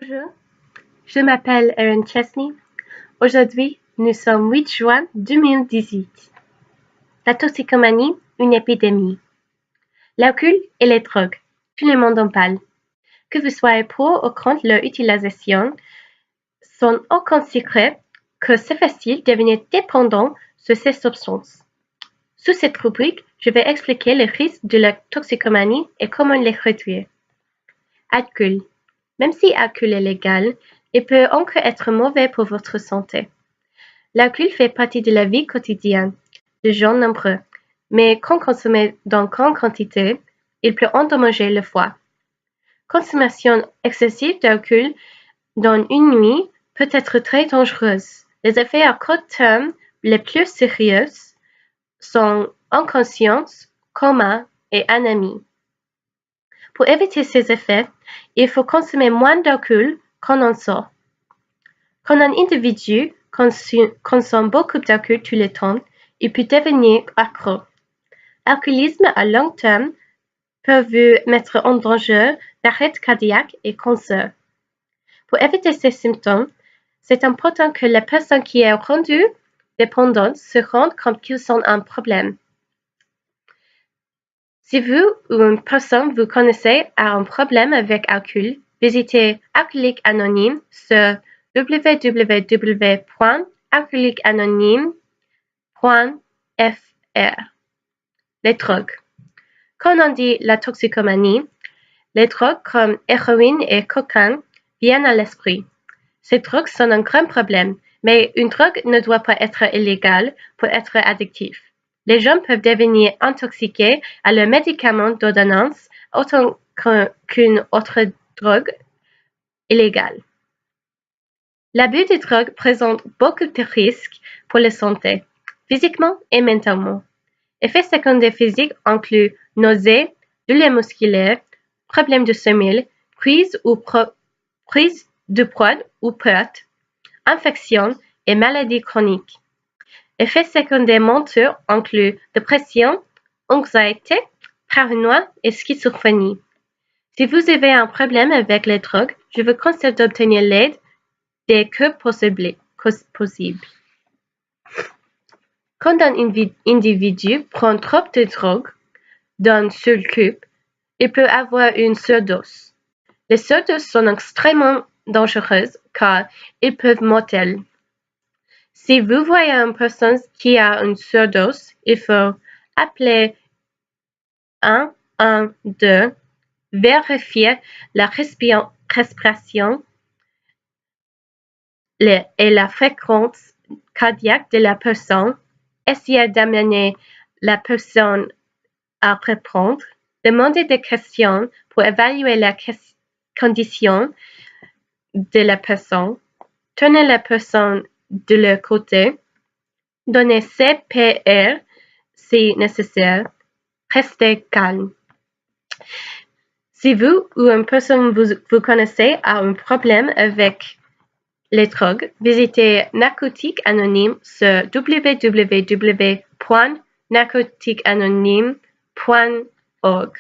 Bonjour, je m'appelle Erin Chesney. Aujourd'hui, nous sommes 8 juin 2018. La toxicomanie, une épidémie. L'alcool et les drogues, tout le monde en parle. Que vous soyez pour ou contre leur utilisation, sans aucun secret que c'est facile de devenir dépendant sur ces substances. Sous cette rubrique, je vais expliquer les risques de la toxicomanie et comment les réduire. Alcool. Même si l'alcool est légal, il peut encore être mauvais pour votre santé. L'alcool fait partie de la vie quotidienne de gens nombreux, mais quand consommé dans grande quantité, il peut endommager le foie. Consommation excessive d'alcool dans une nuit peut être très dangereuse. Les effets à court terme les plus sérieux sont inconscience, coma et anémie. Pour éviter ces effets, il faut consommer moins d'alcool qu'on en sort. Quand un individu consomme beaucoup d'alcool tout le temps, il peut devenir accro. L'alcoolisme à long terme peut vous mettre en danger d'arrêt cardiaque et cancer. Pour éviter ces symptômes, c'est important que la personne qui est rendue dépendante se rende compte qu'ils ont un problème. Si vous ou une personne vous connaissez a un problème avec l'alcool, visitez Alcooliques Anonymes sur www.alcooliquesanonymes.fr. Les drogues. Quand on dit la toxicomanie, les drogues comme héroïne et cocaïne viennent à l'esprit. Ces drogues sont un grand problème, mais une drogue ne doit pas être illégale pour être addictive. Les gens peuvent devenir intoxiqués à leurs médicaments d'ordonnance autant qu'une autre drogue illégale. L'abus de drogue présente beaucoup de risques pour la santé, physiquement et mentalement. Effets secondaires physiques incluent nausées, douleurs musculaires, problèmes de sommeil, prise de poids ou perte, infections et maladies chroniques. Effets secondaires mentaux incluent dépression, anxiété, paranoïa et schizophrénie. Si vous avez un problème avec les drogues, je vous conseille d'obtenir l'aide dès que possible. Quand un individu prend trop de drogue d'un seul coup, il peut avoir une surdose. Les surdoses sont extrêmement dangereuses car ils peuvent mortelles. Si vous voyez une personne qui a une surdose, il faut appeler 112, vérifier la respiration et la fréquence cardiaque de la personne, essayer d'amener la personne à répondre, demander des questions pour évaluer la condition de la personne, tourner la personne de leur côté, donner CPR si nécessaire, rester calme. Si vous ou une personne vous connaissez a un problème avec les drogues, visitez Narcotiques Anonymes sur www.narcotiquesanonymes.org.